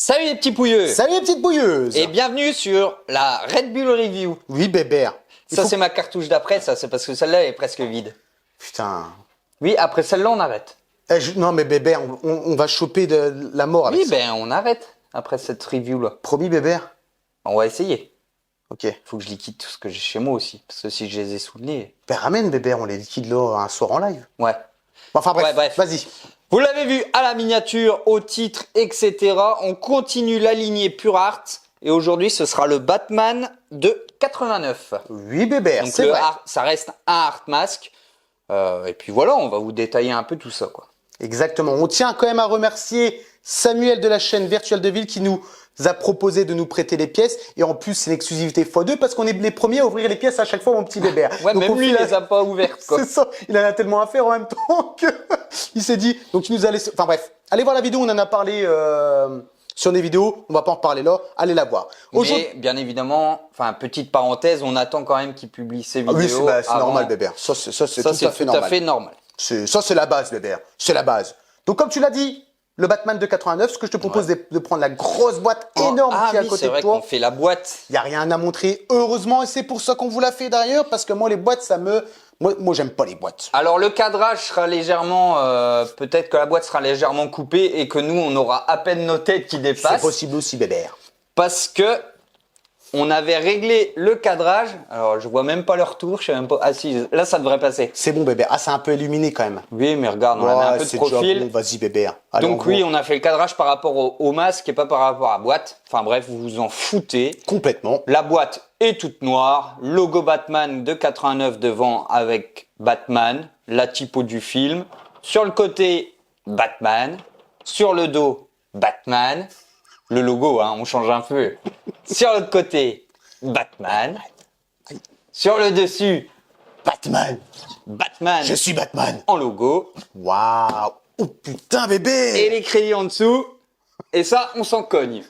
Salut les petits pouilleux. Salut les petites bouilleuses. Et bienvenue sur la Red Bull Review. Oui, bébert. Ça c'est ma cartouche d'après, ça c'est parce que celle-là est presque vide. Putain. Oui, après celle-là on arrête. Non mais bébert, on va choper de la mort avec Oui, ça. ben on arrête après cette review-là. Promis bébert. On va essayer. Ok. Faut que je liquide tout ce que j'ai chez moi aussi. Parce que si je les ai sous le nez... Ben ramène bébert, on les liquide là un soir en live. Ouais. Enfin bref, Ouais, bref. vas-y. Vous l'avez vu à la miniature, au titre, etc. On continue la lignée Pure Art. Et aujourd'hui, ce sera le Batman de 89. Oui bébert, Donc c'est vrai. ça reste un Art Mask. Et puis voilà, on va vous détailler un peu tout ça, quoi. Exactement. On tient quand même à remercier Samuel de la chaîne Virtual Devil qui nous a proposé de nous prêter les pièces. Et en plus, c'est l'exclusivité x2 parce qu'on est les premiers à ouvrir les pièces à chaque fois, mon petit bébert. Ouais, Donc, même au lui, il final, les a pas ouvertes, quoi. c'est ça. Il en a tellement à faire en même temps que il s'est dit. Donc, il nous a laissé. Enfin bref, allez voir la vidéo. On en a parlé sur des vidéos. On va pas en reparler là. Allez la voir. Mais bien évidemment, enfin petite parenthèse, on attend quand même qu'il publie ses Ah vidéos. oui, c'est avant. normal, bébert. Ça, c'est Ça, tout à fait normal. Ça, c'est la base, bébert. C'est la base. Donc, comme tu l'as dit, le Batman de 89, ce que je te propose, de prendre la grosse boîte énorme qui est à côté c'est de vrai toi. qu'on fait la boîte. Il n'y a rien à montrer, heureusement, et c'est pour ça qu'on vous l'a fait d'ailleurs, parce que moi, les boîtes, ça me... Moi, j'aime pas les boîtes. Alors le cadrage sera légèrement, peut-être que la boîte sera légèrement coupée et que nous on aura à peine nos têtes qui C'est dépassent. possible aussi, bébert. Parce que on avait réglé le cadrage. Alors je vois même pas le retour, je sais même pas. Ah si, là ça devrait passer. C'est bon, bébert. Ah, c'est un peu illuminé quand même. Oui, mais regarde, on a mis un peu de c'est déjà profil. bon, vas-y, bébert. Allez, Donc oui, on a fait le cadrage par rapport au masque et pas par rapport à la boîte. Enfin bref, vous vous en foutez. Complètement. La boîte est toute noire, logo Batman de 89 devant avec Batman, la typo du film. Sur le côté, Batman. Sur le dos, Batman. Le logo, hein, on change un peu. Sur l'autre côté, Batman. Sur le dessus, Batman. Batman Je suis Batman. en logo. Waouh. Oh putain, bébé. Et les crédits en dessous. Et ça, on s'en cogne.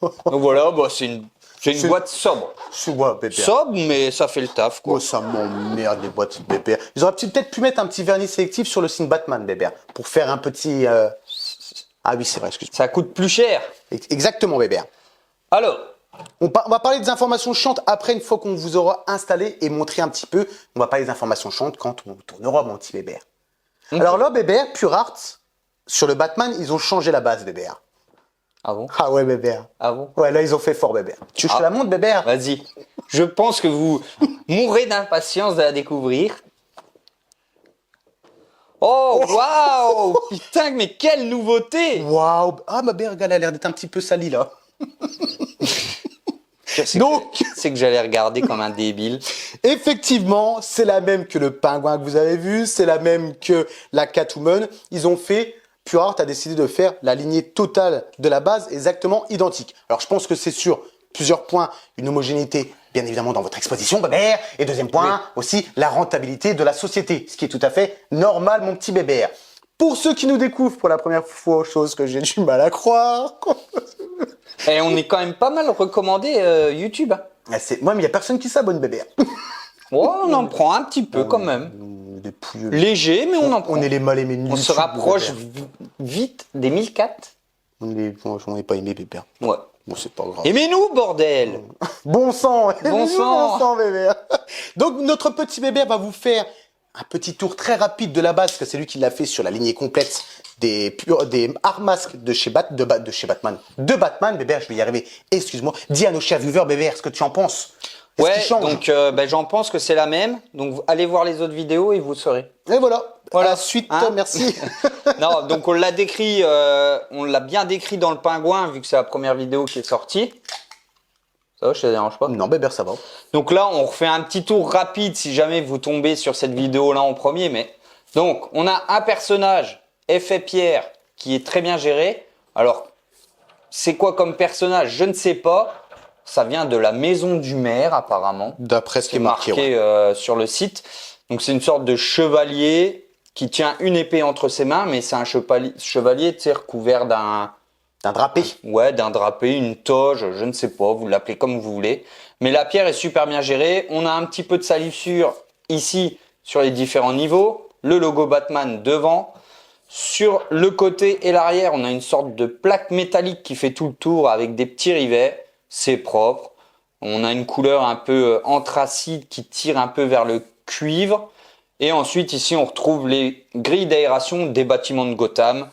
Donc voilà, bah, c'est une boîte sobre. Je vois, bébert. Sobre, mais ça fait le taf, quoi. Oh, ça m'emmerde, les boîtes, bébert. Ils auraient peut-être pu mettre un petit vernis sélectif sur le signe Batman, bébert, pour faire un petit... Ah oui, c'est vrai, excuse-moi. Ça coûte plus cher. Exactement, bébert. Alors, On va parler des informations chiantes après, une fois qu'on vous aura installé et montré un petit peu. On va parler des informations chiantes quand on tournera, mon petit bébert. Alors là, bébert, Pure Art, sur le Batman, ils ont changé la base, bébert. ah bon? Ah ouais, bébert. Ah bon? Ouais, là, ils ont fait fort, bébert. Tu veux que je te la montre, bébert? Vas-y. Je pense que vous mourrez d'impatience de la découvrir. Oh, waouh! Putain, mais quelle nouveauté! Waouh. Ah, ma bébert, elle a l'air d'être un petit peu salie, là. Donc, C'est que j'allais regarder comme un débile. effectivement, c'est la même que le pingouin que vous avez vu, c'est la même que la Catwoman. Ils ont fait, Pure Art a décidé de faire la lignée totale de la base exactement identique. Alors, je pense que c'est sur plusieurs points une homogénéité, bien évidemment, dans votre exposition, bébert. Et deuxième point, aussi la rentabilité de la société, ce qui est tout à fait normal, mon petit bébert. Pour ceux qui nous découvrent pour la première fois, chose que j'ai du mal à croire. Et on est quand même pas mal recommandé YouTube. Hein. Ah, moi, mais il n'y a personne qui s'abonne, bébert. Oh, on en prend un petit peu quand même. Des pouilleux. Léger, mais on en prend. On est les mal aimés de On se YouTube, rapproche bébert. vite des 1004. On n'est pas aimé, bébert. Ouais. Bon, c'est pas grave. Aimez-nous, bordel! Bon sang, Bon sang. bon sang, bébé. Donc notre petit bébé va vous faire un petit tour très rapide de la base, parce que c'est lui qui l'a fait sur la lignée complète des Art Mask de chez Batman. De Batman, bébé, je vais y arriver. Excuse-moi. Dis à nos chers viewers, bébé, ce que tu en penses. Est-ce Ouais, qu'il change? donc j'en pense que c'est la même. Donc allez voir les autres vidéos et vous saurez. Et voilà. Voilà. À la suite, Hein merci. Non, donc on l'a décrit, on l'a bien décrit dans le pingouin vu que c'est la première vidéo qui est sortie. Ça va, je te dérange pas? Non, bébé, ça va. Donc là, on refait un petit tour rapide si jamais vous tombez sur cette vidéo-là en premier. Mais donc, on a un personnage, Effet Pierre, qui est très bien géré. Alors, c'est quoi comme personnage? Je ne sais pas. Ça vient de la maison du maire, apparemment. D'après ce qui est marqué. Sur le site. Donc, c'est une sorte de chevalier qui tient une épée entre ses mains, mais c'est un chevalier, tu sais, recouvert d'un drapé. Ouais, d'un drapé, une toge, je ne sais pas, vous l'appelez comme vous voulez. Mais la pierre est super bien gérée. On a un petit peu de salissure ici sur les différents niveaux. Le logo Batman devant. Sur le côté et l'arrière, on a une sorte de plaque métallique qui fait tout le tour avec des petits rivets. C'est propre. On a une couleur un peu anthracite qui tire un peu vers le cuivre. Et ensuite, ici, on retrouve les grilles d'aération des bâtiments de Gotham.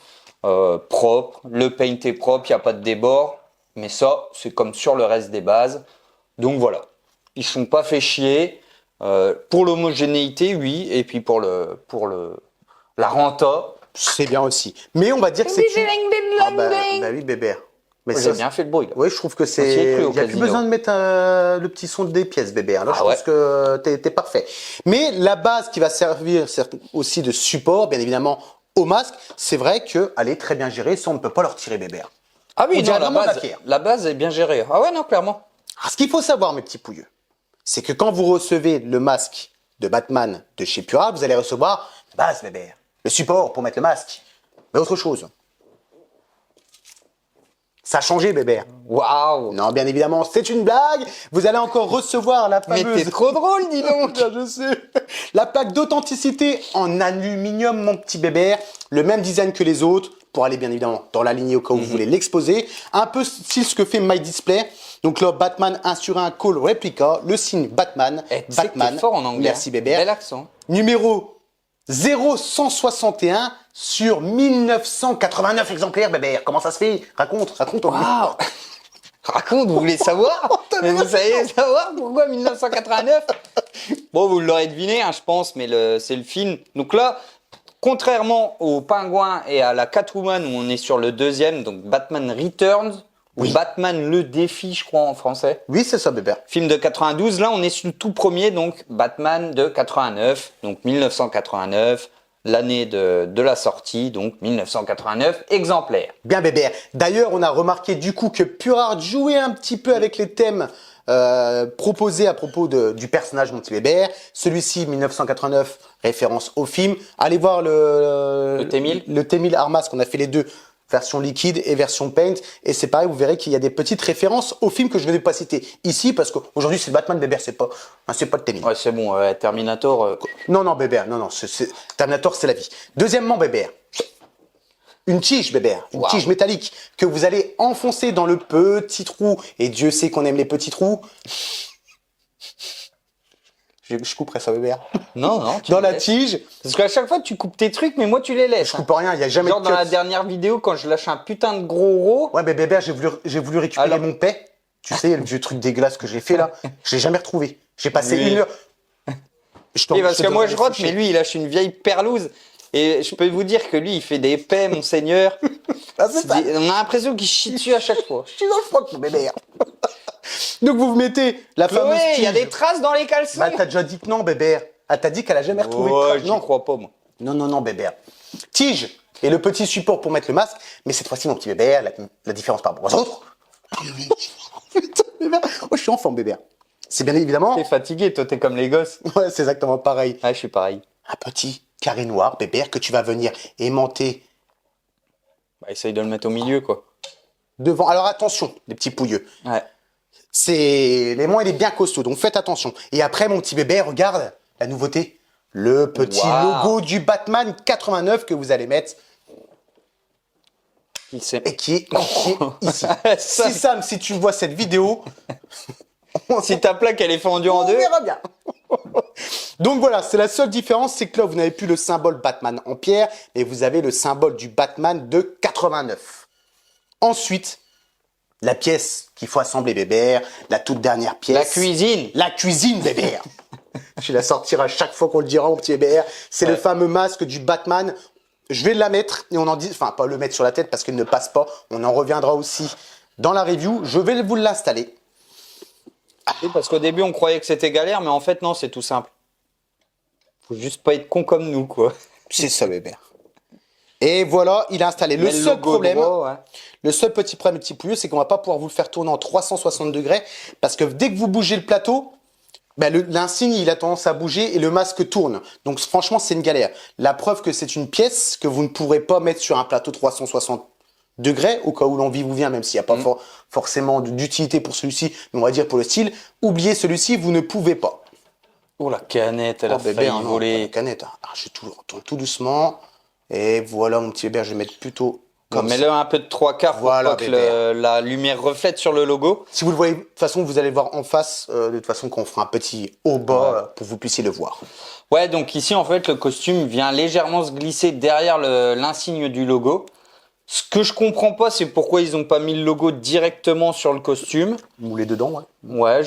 Propre. Le paint est propre, il n'y a pas de débord. Mais ça, c'est comme sur le reste des bases. Donc voilà. Ils ne sont pas fait chier. Pour l'homogénéité, oui. Et puis pour la renta. C'est bien aussi. Mais on va dire que c'est Ah bah oui, Bébert. Mais J'ai bien fait le bruit. Là. Oui, je trouve que On s'y est c'est. cru au Il n'y a plus casino. besoin de mettre le petit son des pièces, Bébert. Là, je ouais. pense que t'es parfait. Mais la base qui va servir aussi de support, bien évidemment, au masque, c'est vrai qu'elle est très bien gérée. Ça, on ne peut pas leur tirer, Bébert. Ah oui, On non, dirait vraiment de la pierre. la base est bien gérée. Ah ouais, non, clairement. Alors, ce qu'il faut savoir, mes petits pouilleux, c'est que quand vous recevez le masque de Batman de chez Pura, vous allez recevoir la base, Bébert. Le support pour mettre le masque. Mais autre chose. Ça a changé, Bébert. Waouh. Non, bien évidemment, c'est une blague. Vous allez encore recevoir la Mais fameuse... t'es trop drôle, dis donc. Bien, je sais. La plaque d'authenticité en aluminium, mon petit Bébert. Le même design que les autres, pour aller bien évidemment dans la lignée au cas où vous voulez l'exposer. Un peu style ce que fait My Display. Donc là, Batman 1 sur 1 Call Replica, le signe Batman. Eh, tu sais que Batman. t'es fort en anglais. Merci, Bébert. Bel accent. Numéro 0161 sur 1989 exemplaires, Bébert. Comment ça se fait? Raconte. Waouh. Raconte, vous voulez savoir? Mais vous savez savoir pourquoi 1989? Bon, vous l'aurez deviné, hein, je pense, mais c'est le film. Donc là, contrairement au Pingouin et à la Catwoman, où on est sur le deuxième, donc Batman Returns, ou Oui. Batman le défi, je crois, en français. Oui, c'est ça, Bébert. Film de 92, là on est sur le tout premier, donc Batman de 89, donc 1989, l'année de la sortie, donc 1989 exemplaires. Bien, Bébert. D'ailleurs, on a remarqué du coup que Purard jouait un petit peu avec les thèmes proposés à propos du personnage mon petit Bébert. Celui-ci, 1989, référence au film. Allez voir le T-1000. Le T-1000 Armas, qu'on a fait les deux, version liquide et version paint. Et c'est pareil, vous verrez qu'il y a des petites références au film que je ne vais pas citer ici, parce qu'aujourd'hui, c'est Batman, Bébert, c'est pas le T-1000. Ouais, c'est bon, Terminator. Non, Bébert, non, Terminator, c'est la vie. Deuxièmement, Bébert, une tige, Bébert, une Wow. tige métallique que vous allez enfoncer dans le petit trou, et Dieu sait qu'on aime les petits trous. Je couperai ça, Bébert. Non, tu Dans le la laisses. tige, Parce qu'à chaque fois tu coupes tes trucs, mais moi tu les laisses. je coupe rien, il n'y a jamais Genre de dans la cut. dernière vidéo, quand je lâche un putain de gros ro. Ouais, mais Bébert, j'ai voulu récupérer Alors- mon paix. Tu sais, le vieux truc dégueulasse que j'ai fait là, je l'ai jamais retrouvé. J'ai passé Oui. une heure. Et parce que moi je rote, mais lui. lui il lâche une vieille perlouse. Et je peux vous dire que lui il fait des paix, monseigneur. Ah, c'est ça. On a l'impression qu'il chie dessus à chaque fois. Je suis dans le froc, mon Bébert. Donc vous mettez la fameuse Ouais, il y a tige. des traces dans les caleçons. Bah, t'as déjà dit que non, Bébert. Ah, t'as dit qu'elle a jamais retrouvé de Ouais, trace. j'y Non. crois pas moi. Non, Bébert. Tige et le petit support pour mettre le masque, mais cette fois-ci, mon petit Bébert, la différence par rapport aux autres. Putain, Bébert. Oh, je suis en forme, Bébert. C'est bien évidemment. T'es fatigué, toi t'es comme les gosses. Ouais, c'est exactement pareil. Ouais, je suis pareil. Un petit carré noir, Bébert, que tu vas venir aimanter Bah, essaye de le mettre au milieu quoi. devant. Alors attention, les petits pouilleux. Ouais. L'aimant, il est bien costaud, donc faites attention. Et après, mon petit bébé, regarde la nouveauté. Le petit Waouh. logo du Batman 89 que vous allez mettre Il sait. et qui est ici. Ça, Si Sam, si tu vois cette vidéo, si ta plaque elle est fendue en on deux. verra bien. Donc voilà, c'est la seule différence, c'est que là, vous n'avez plus le symbole Batman en pierre, mais vous avez le symbole du Batman de 89. Ensuite, la pièce qu'il faut assembler, Bébert, la toute dernière pièce. La cuisine. La cuisine, Bébert. Je vais la sortir à chaque fois qu'on le dira, mon petit Bébert. C'est le fameux masque du Batman. Je vais la mettre, et on en dit, enfin, pas le mettre sur la tête parce qu'il ne passe pas. On en reviendra aussi dans la review. Je vais vous l'installer. Oui, parce qu'au début on croyait que c'était galère, mais en fait non, c'est tout simple. Faut juste pas être con comme nous quoi. C'est ça, Bébert. Et voilà, il est installé. Le Mais seul logo problème, droit, ouais. le seul petit problème, petit pouilleux, c'est qu'on va pas pouvoir vous le faire tourner en 360 degrés parce que dès que vous bougez le plateau, ben l'insigne, il a tendance à bouger et le masque tourne. Donc franchement, c'est une galère. La preuve que c'est une pièce que vous ne pourrez pas mettre sur un plateau 360 degrés, au cas où l'envie vous vient, même s'il n'y a pas forcément d'utilité pour celui-ci, mais on va dire pour le style. Oubliez celui-ci, vous ne pouvez pas. Oh la canette, elle a Oh, bébé, failli hein, non, pas voler. la canette. Hein. Ah, je tourne tout doucement. Et voilà, mon petit Bébert, je vais mettre plutôt On comme met ça. le un peu de trois quarts pour Voilà, pas que Bébert. la lumière reflète sur le logo. Si vous le voyez, de toute façon, vous allez voir en face, de toute façon, qu'on fera un petit haut bas Ouais. pour que vous puissiez le voir. Ouais, donc ici, en fait, le costume vient légèrement se glisser derrière l'insigne du logo. Ce que je comprends pas, c'est pourquoi ils ont pas mis le logo directement sur le costume. Moulé dedans, ouais. Ouais,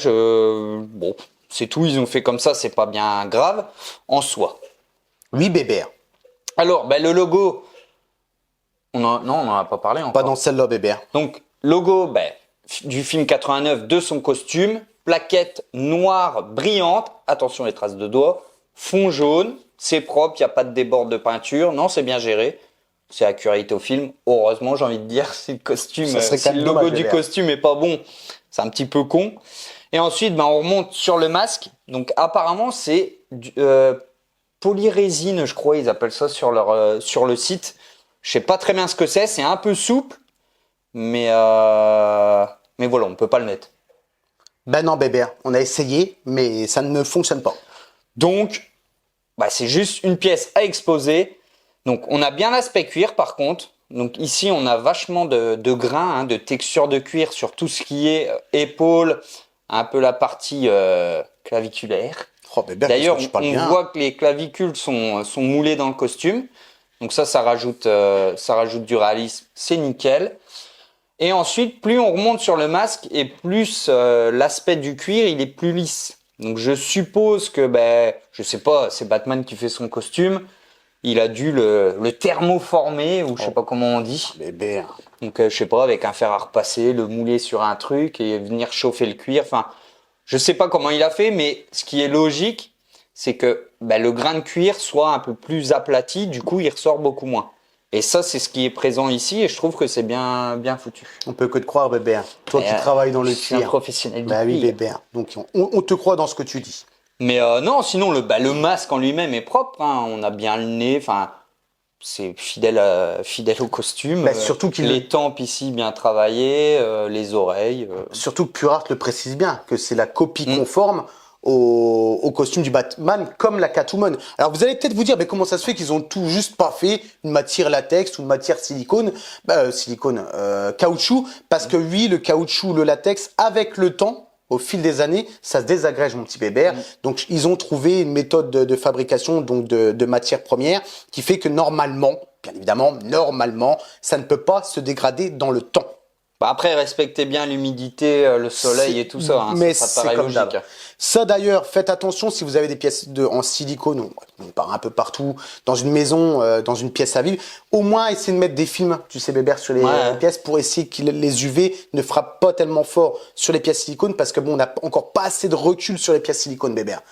bon, c'est tout, ils ont fait comme ça, c'est pas bien grave en soi. Oui, Bébert. Alors, ben, le logo, non, on en a pas parlé encore. Pas dans celle-là, Bébert. Donc, logo ben, du film 89 de son costume, plaquette noire brillante, attention les traces de doigts, fond jaune, c'est propre, il n'y a pas de débord de peinture, non, c'est bien géré. C'est accurate au film, heureusement, j'ai envie de dire, si le costume, Ça serait si quand le même logo dommage, du Bébert. costume est pas bon, c'est un petit peu con. Et ensuite, ben, on remonte sur le masque. Donc, apparemment, c'est polyrésine, je crois, ils appellent ça sur le site. Je sais pas très bien ce que c'est un peu souple, mais voilà, on peut pas le mettre. Ben non, Bébert, on a essayé, mais ça ne fonctionne pas. Donc, bah, c'est juste une pièce à exposer. Donc, on a bien l'aspect cuir, par contre. Donc, ici, on a vachement de grains, hein, de texture de cuir sur tout ce qui est épaule, un peu la partie claviculaire. Oh, Bébert, D'ailleurs, qu'est-ce que tu parles on bien. voit que les clavicules sont moulées dans le costume. Donc ça rajoute du réalisme. C'est nickel. Et ensuite, plus on remonte sur le masque et plus l'aspect du cuir, il est plus lisse. Donc je suppose que, ben, je sais pas, c'est Batman qui fait son costume. Il a dû le thermoformer, ou je sais pas comment on dit. Bébert. Donc je sais pas, avec un fer à repasser, le mouler sur un truc et venir chauffer le cuir. Enfin, je sais pas comment il a fait, mais ce qui est logique, c'est que ben, le grain de cuir soit un peu plus aplati, du coup il ressort beaucoup moins. Et ça, c'est ce qui est présent ici, et je trouve que c'est bien foutu. On peut que te croire, Bébert. Toi qui Et, travailles dans le je suis un cuir. professionnel du Bah oui, cuir. Bébert. Donc on te croit dans ce que tu dis. Mais non, sinon le masque en lui-même est propre. Hein. On a bien le nez. Enfin, c'est fidèle au costume. Bah, surtout qu'il- les tempes ici bien travaillées, les oreilles. Surtout que Pure Art le précise bien, que c'est la copie conforme au costume du Batman, comme la Catwoman. Alors vous allez peut-être vous dire, mais comment ça se fait qu'ils ont tout juste pas fait une matière latex ou une matière silicone, caoutchouc, parce que oui, le caoutchouc, le latex, avec le temps, au fil des années, ça se désagrège, mon petit Bébert. Donc, ils ont trouvé une méthode de fabrication, donc de matière première, qui fait que normalement, bien évidemment, normalement, ça ne peut pas se dégrader dans le temps. Bah, après, respectez bien l'humidité, le soleil et tout ça. Hein. Mais ça c'est paraît comme logique. d'hab. Ça d'ailleurs, faites attention si vous avez des pièces en silicone, on part un peu partout, dans une maison, dans une pièce à vivre, au moins essayez de mettre des films, tu sais Bébert, sur les pièces pour essayer que les UV ne frappent pas tellement fort sur les pièces silicone parce que bon, on n'a encore pas assez de recul sur les pièces silicone Bébert.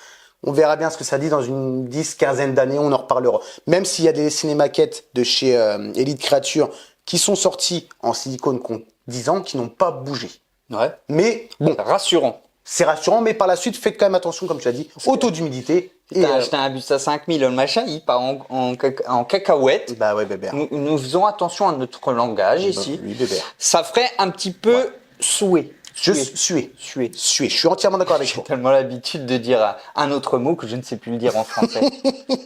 On verra bien ce que ça dit dans une 10-15 d'années, on en reparlera. Même s'il y a des cinémaquettes de chez Elite Creature qui sont sortis en silicone qui ont 10 ans, qui n'ont pas bougé. Ouais. Mais bon, Rassurant. c'est rassurant, mais par la suite, faites quand même attention, comme tu as dit, au taux d'humidité. T'as acheté un bus à 5000, le machin, il part en cacahuète. Bah ouais, Bébert. Nous faisons attention à notre langage ici. Oui, Bébert. Ça ferait un petit peu suer. Suer. Suer. Je suis entièrement d'accord avec J'ai toi. tellement l'habitude de dire un autre mot que je ne sais plus le dire en français.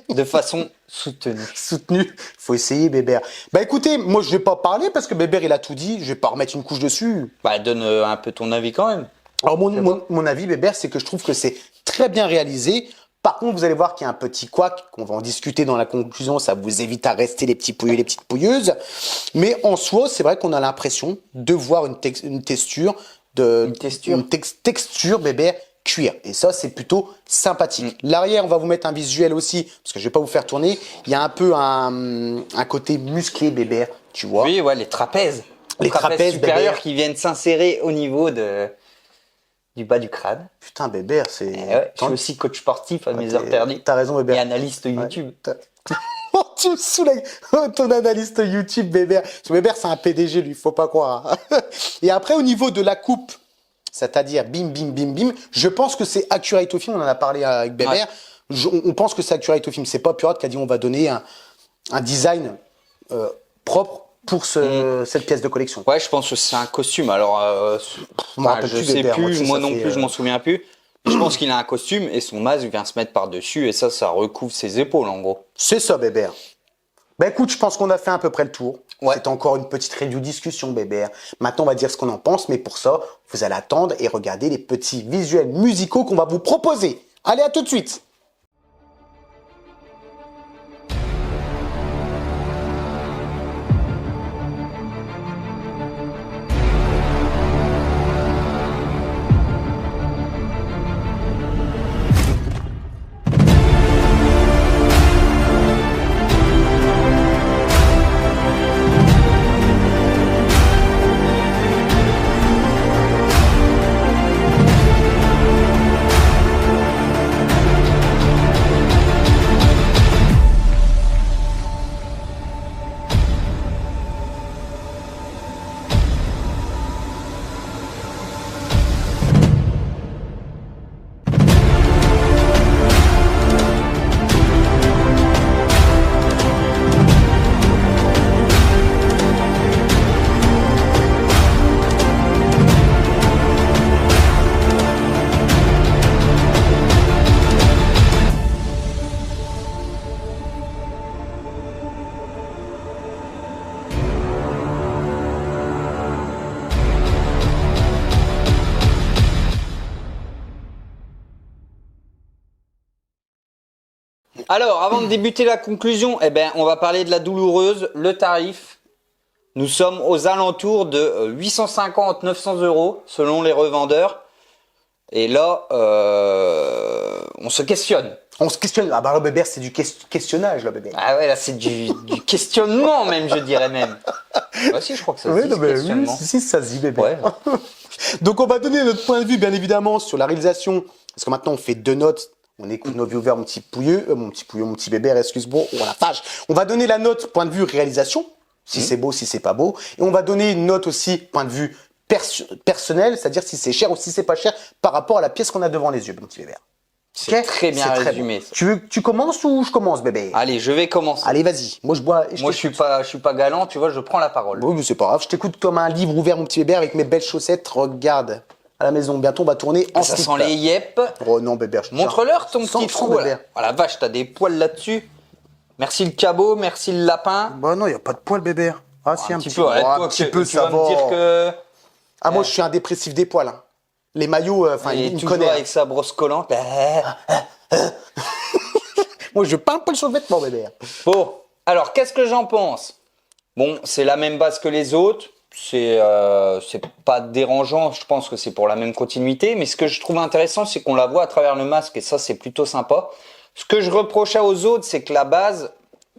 De façon soutenue. Soutenu. Faut essayer, Bébert. Bah écoutez, moi je vais pas parler parce que Bébert il a tout dit. Je vais pas remettre une couche dessus. Bah, donne un peu ton avis quand même. Alors mon avis, Bébert, c'est que je trouve que c'est très bien réalisé. Par contre, vous allez voir qu'il y a un petit couac, qu'on va en discuter dans la conclusion, ça vous évite à rester les petits pouilleux, les petites pouilleuses. Mais en soi, c'est vrai qu'on a l'impression de voir une texture, texture, Bébert, cuir. Et ça, c'est plutôt sympathique. L'arrière, on va vous mettre un visuel aussi, parce que je vais pas vous faire tourner. Il y a un peu un côté musclé, Bébert, tu vois. Oui, ouais, les trapèzes. Les trapèzes, supérieurs Bébert. qui viennent s'insérer au niveau du bas du crâne. Putain, Bébert, c'est... Et ouais, je suis aussi coach sportif à mes heures perdues. T'as raison, Bébert. Et analyste YouTube. Oh, tu me saoules avec ton analyste YouTube, Bébert. Ce Bébert, c'est un PDG, lui, faut pas croire. Et après, au niveau de la coupe, c'est-à-dire bim, bim, bim, bim, je pense que c'est accurate au film, on en a parlé avec Bébert. Ouais. On pense que c'est accurate au film. C'est pas Pure Art qui a dit on va donner un design propre pour cette pièce de collection. Ouais, je pense que c'est un costume. Alors, je sais Bébert, plus, moi non fait, plus, je m'en souviens plus. Je pense qu'il a un costume et son masque vient se mettre par-dessus et ça recouvre ses épaules en gros. C'est ça, Bébert. Bah écoute, je pense qu'on a fait à peu près le tour. Ouais. C'était encore une petite review discussion, bébé. Maintenant, on va dire ce qu'on en pense, mais pour ça, vous allez attendre et regarder les petits visuels musicaux qu'on va vous proposer. Allez, à tout de suite. Alors, avant de débuter la conclusion, eh ben, on va parler de la douloureuse, le tarif. Nous sommes aux alentours de 850-900 € selon les revendeurs. Et là, on se questionne. On se questionne. Ah bah, le bébé, c'est du questionnage, là, bébé. Ah ouais, là, c'est du questionnement même, je dirais même. Ah si, je crois que ça se Oui, dit, non, mais questionnement. oui, si, ça se dit, bébé. Ouais. Donc, on va donner notre point de vue, bien évidemment, sur la réalisation. Parce que maintenant, on fait 2 notes. On écoute nos viewers, mon petit bébé, excuse-moi. Oh la vache. On va donner la note, point de vue réalisation. Si c'est beau, si c'est pas beau. Et on va donner une note aussi, point de vue personnel, c'est-à-dire si c'est cher ou si c'est pas cher par rapport à la pièce qu'on a devant les yeux, mon petit bébé. C'est Ok, très bien c'est résumé. bon. Tu veux que tu commences ou je commence, bébé? Allez, je vais commencer. Allez, vas-y. Moi, je bois. Moi, je suis pas galant, tu vois, je prends la parole. Oui, mais c'est pas grave. Je t'écoute comme un livre ouvert, mon petit bébé, avec mes belles chaussettes. Regarde. À la maison. Bientôt, on va tourner en Ça slip. sent les yep. Oh non, bébé. Montre-leur ton Sans- petit sans trou. bébé. Là. Oh la vache, t'as des poils là-dessus. Merci le cabot, merci le lapin. Bah non, il n'y a pas de poils, bébé. Ah, si, un petit peu. Ouais, Oh, toi, un petit tu peu, ça vas me va. dire que Ah, moi, je suis un dépressif des poils. Hein. Les maillots, enfin, il est il me toujours connaît. avec sa brosse collante. Moi, je peins un peu sur le vêtement, bébé. Bon, alors qu'est-ce que j'en pense? Bon, c'est la même base que les autres. C'est pas dérangeant. Je pense que c'est pour la même continuité. Mais ce que je trouve intéressant, c'est qu'on la voit à travers le masque et ça, c'est plutôt sympa. Ce que je reprochais aux autres, c'est que la base,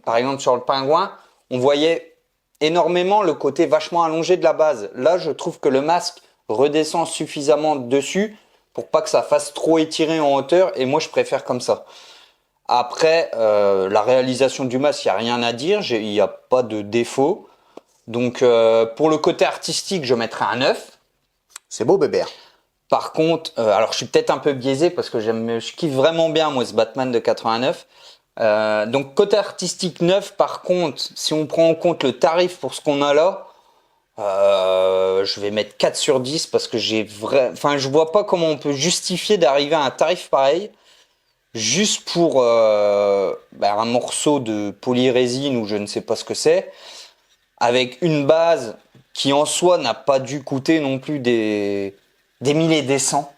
par exemple sur le pingouin, on voyait énormément le côté vachement allongé de la base. Là, je trouve que le masque redescend suffisamment dessus pour pas que ça fasse trop étirer en hauteur. Et moi, je préfère comme ça. Après, la réalisation du masque, il n'y a rien à dire. Il n'y a pas de défaut. Donc, pour le côté artistique, je mettrais un 9. C'est beau, bébé. Par contre, alors je suis peut-être un peu biaisé parce que je kiffe vraiment bien, moi, ce Batman de 89. Donc, côté artistique 9, par contre, si on prend en compte le tarif pour ce qu'on a là, je vais mettre 4 sur 10 parce que je vois pas comment on peut justifier d'arriver à un tarif pareil juste pour un morceau de polyrésine ou je ne sais pas ce que c'est, avec une base qui en soi n'a pas dû coûter non plus des milliers et des cents.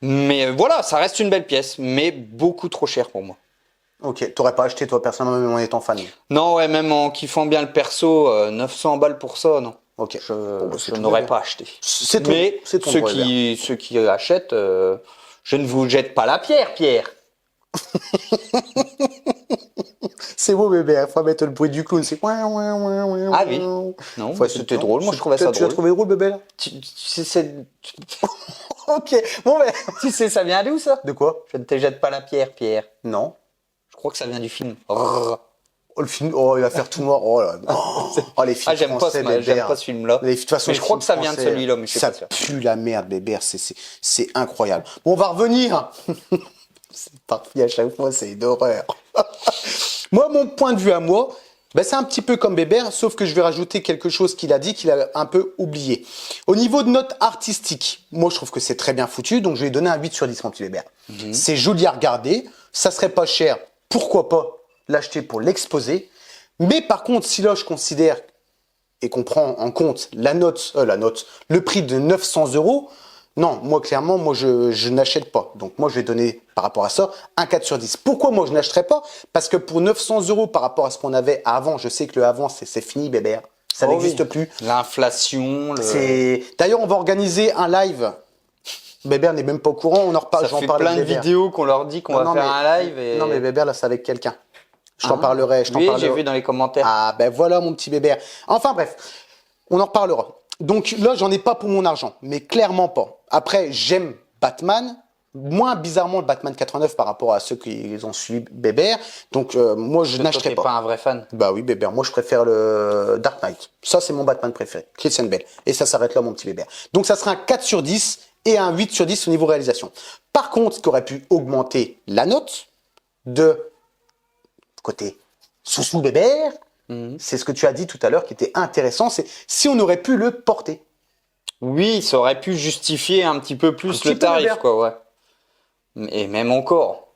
Mais voilà, ça reste une belle pièce, mais beaucoup trop cher pour moi. Ok, t'aurais pas acheté, toi, personnellement, même en étant fan. Non, ouais, même en kiffant bien le perso, 900 balles pour ça, non. Ok. Je, Bon, bah, je c'est n'aurais tout pas acheté. C'est ton, Mais c'est ton ceux droit, Hubert. ceux qui achètent, je ne vous jette pas la pierre, Pierre. C'est beau, bébé. Faut mettre le bruit du clown. C'est. Ah oui. Non, Faut c'était drôle. Moi, je trouvais ça Tu l'as drôle. trouvé drôle, bébé, là? Ok. Bon, ben. Tu sais, ça vient d'où, ça? De quoi? Je ne te jette pas la pierre, Pierre. Non. Je crois que ça vient du film. Oh, le film. Oh, il va faire tout noir. Oh là. Oh, les films Ah, j'aime pas, français, bébé. j'aime pas ce film-là. De toute façon, Mais les je crois films que ça vient de français, celui-là, mais je suis ça pas sûr. pue la merde, bébé. C'est incroyable. Bon, on va revenir. C'est parti à chaque fois, c'est une horreur. Moi, mon point de vue à moi, ben, c'est un petit peu comme Bébert, sauf que je vais rajouter quelque chose qu'il a dit, qu'il a un peu oublié. Au niveau de note artistique, moi, je trouve que c'est très bien foutu, donc je vais lui donner un 8 sur 10, mon petit Bébert. C'est joli à regarder, ça serait pas cher, pourquoi pas l'acheter pour l'exposer. Mais par contre, si là, je considère et qu'on prend en compte le prix de 900 €, non, moi, clairement, je n'achète pas. Donc, moi, je vais donner, par rapport à ça, un 4 sur 10. Pourquoi moi, je n'achèterais pas? Parce que pour 900 € par rapport à ce qu'on avait avant, je sais que le avant, c'est fini, bébé. Ça Oh n'existe oui. plus. L'inflation, D'ailleurs, on va organiser un live. Bébert n'est même pas au courant, on en reparle. ça fait plein de vidéos qu'on leur dit qu'on va faire un live. Et... Non, mais Bébert, là, c'est avec quelqu'un. Je t'en parlerai. Oui, j'ai vu dans les commentaires. Ah, ben voilà, mon petit Bébert. Enfin, bref, on en reparlera. Donc là, j'en ai pas pour mon argent, mais clairement pas. Après, j'aime Batman. Moins bizarrement le Batman 89 par rapport à ceux qui ont suivi Bébert. Donc, moi, je n'achèterai pas un vrai fan. Bah oui, Bébert. Moi, je préfère le Dark Knight. Ça, c'est mon Batman préféré. Christian Bale. Et ça s'arrête là, mon petit Bébert. Donc, ça sera un 4 sur 10 et un 8 sur 10 au niveau réalisation. Par contre, ce qui aurait pu augmenter la note de côté Soussou Bébert, c'est ce que tu as dit tout à l'heure qui était intéressant, c'est si on aurait pu le porter. Oui, ça aurait pu justifier un petit peu plus le tarif, quoi, ouais. Et même encore.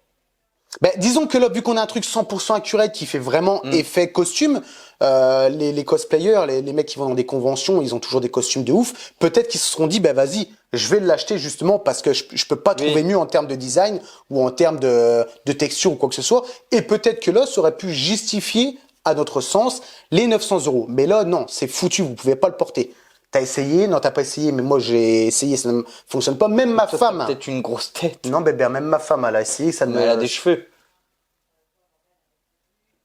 Ben, disons que là, vu qu'on a un truc 100% accurate qui fait vraiment effet costume, les cosplayers, les mecs qui vont dans des conventions, ils ont toujours des costumes de ouf. Peut-être qu'ils se seront dit, ben vas-y, je vais l'acheter justement parce que je peux pas trouver mieux en termes de design ou en termes de texture ou quoi que ce soit. Et peut-être que là, ça aurait pu justifier, à notre sens, les 900 €. Mais là, non, c'est foutu, vous pouvez pas le porter. T'as essayé? Non, t'as pas essayé, mais moi j'ai essayé, ça ne fonctionne pas. Même ma femme. T'as peut-être une grosse tête. Non, bébé, même ma femme, elle a essayé, ça ne. Elle a des cheveux.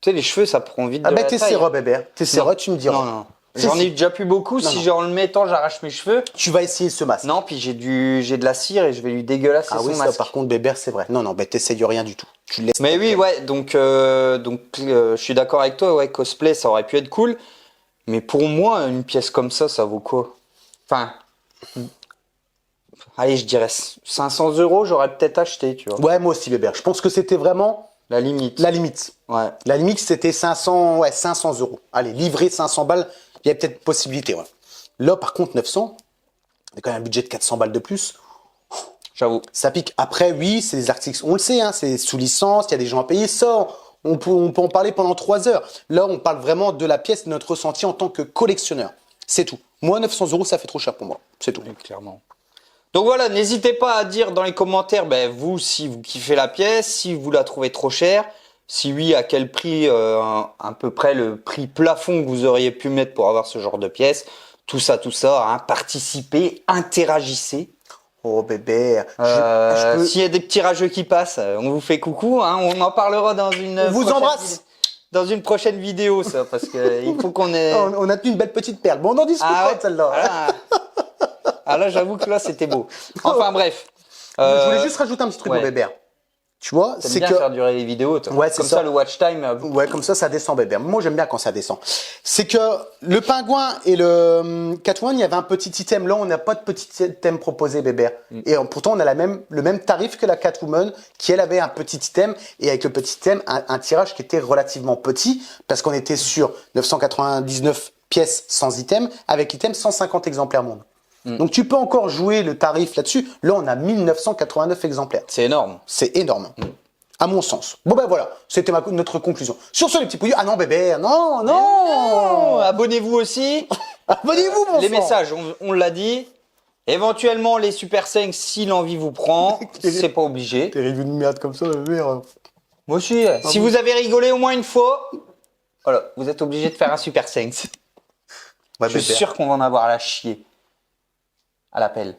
Tu sais, les cheveux, ça prend vite Ah de ben la taille. t'essaieras, bébé. T'essaieras, tu me diras. Non. J'en ai déjà plus beaucoup. Si j'en le mets tant, j'arrache mes cheveux. Tu vas essayer ce masque. Non, puis j'ai de la cire et je vais lui dégueulasser Ah son oui, ça masque. par contre, bébé, c'est vrai. Non, ben t'essayes rien du tout. Tu le laisses. Mais oui, ouais, donc je suis d'accord avec toi, ouais, cosplay, ça aurait pu être cool. Mais pour moi, une pièce comme ça vaut quoi? Enfin, allez, je dirais 500 €, j'aurais peut-être acheté, tu vois. Ouais, moi aussi, bébé. Je pense que c'était vraiment La limite. la limite. Ouais. La limite, c'était 500 €. Allez, livrer 500 balles, il y a peut-être possibilité, ouais. Là, par contre, 900, il y a quand même un budget de 400 balles de plus. J'avoue. Ça pique. Après, oui, c'est des articles, on le sait, hein, c'est sous licence, il y a des gens à payer. Ça, on peut en parler pendant 3 heures. Là, on parle vraiment de la pièce, de notre ressenti en tant que collectionneur. C'est tout. Moi, 900 €, ça fait trop cher pour moi. C'est tout. Oui, clairement. Donc voilà, n'hésitez pas à dire dans les commentaires, ben, vous, si vous kiffez la pièce, si vous la trouvez trop chère, si oui, à quel prix, à peu près le prix plafond que vous auriez pu mettre pour avoir ce genre de pièce. Tout ça, hein, participez, interagissez. Oh bébé, S'il y a des petits rageux qui passent, on vous fait coucou, hein, on en parlera dans une On vous embrasse. Dans une prochaine vidéo, ça, parce que il faut qu'on ait. On a tenu une belle petite perle. Bon, on en discutera ouais. de celle-là. Ah là, j'avoue que là, c'était beau. Enfin bref. Je voulais juste rajouter un petit truc, ouais. mon bébé. Tu vois, T'aimes c'est bien que faire durer les vidéos, toi. Ouais, c'est Comme ça. ça, le watch time. ouais, comme ça descend, bébé. Moi, j'aime bien quand ça descend. C'est que le pingouin et le Catwoman, il y avait un petit item. Là, on n'a pas de petit item proposé, bébé. Et pourtant, on a le même tarif que la Catwoman, qui elle avait un petit item et avec le petit item, un tirage qui était relativement petit parce qu'on était sur 999 pièces sans item, avec item 150 exemplaires monde. Donc tu peux encore jouer le tarif là-dessus. Là, on a 1989 exemplaires. C'est énorme. C'est énorme. À mon sens. Bon ben voilà, c'était notre conclusion. Sur ce, les petits pouilleux. Ah non, bébé, non. Abonnez-vous aussi. Abonnez-vous, mon Les sang. messages, on l'a dit. Éventuellement, les Super 5, si l'envie vous prend, c'est pas obligé. T'es reviews de merde comme ça, bébé. Moi aussi. Si vous avez rigolé au moins une fois, voilà, vous êtes obligé de faire un Super 5. Ouais, Je suis sûr qu'on va en avoir à la chier. À l'appel.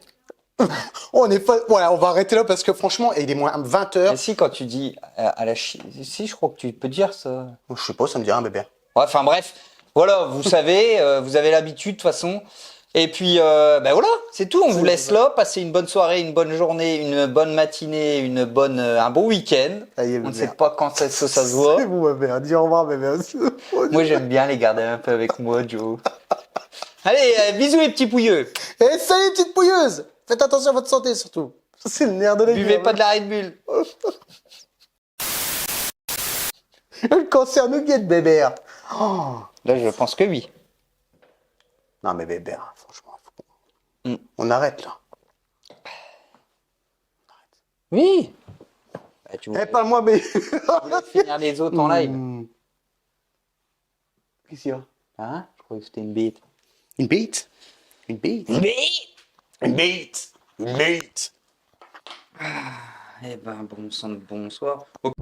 On est pas. Voilà, on va arrêter là parce que franchement, il est moins 20 heures. Et si, quand tu dis à la chier, si, je crois que tu peux dire ça. Je sais pas, ça me dit rien, bébé. Ouais, enfin bref, voilà, vous savez, vous avez l'habitude de toute façon. Et puis, ben voilà, c'est tout. On vous laisse là. Passez une bonne soirée, une bonne journée, une bonne matinée, un bon week-end. Ça y est, On ne bébé. sait pas quand ça se voit. C'est bon, bébé. Dis au revoir, bébé. Moi, j'aime bien les garder un peu avec moi, Joe. Allez, bisous les petits pouilleux. Et salut, petite pouilleuse. Faites attention à votre santé, surtout. C'est le nerf de la Buvez pas de la Red Bull. Le cancer nous guette, bébé. Oh. Là, je pense que oui. Non, mais bébé, franchement, on arrête là. Oui. Bah, tu Eh, voulais, parle-moi, mais. tu voulais finir les autres en live. Qu'est-ce qu'il y a? Hein? Je croyais que c'était une bête. Une bite? Une bite? Une bête? Une bite? Une bite? Eh ben, bon sang de bonsoir. Ok.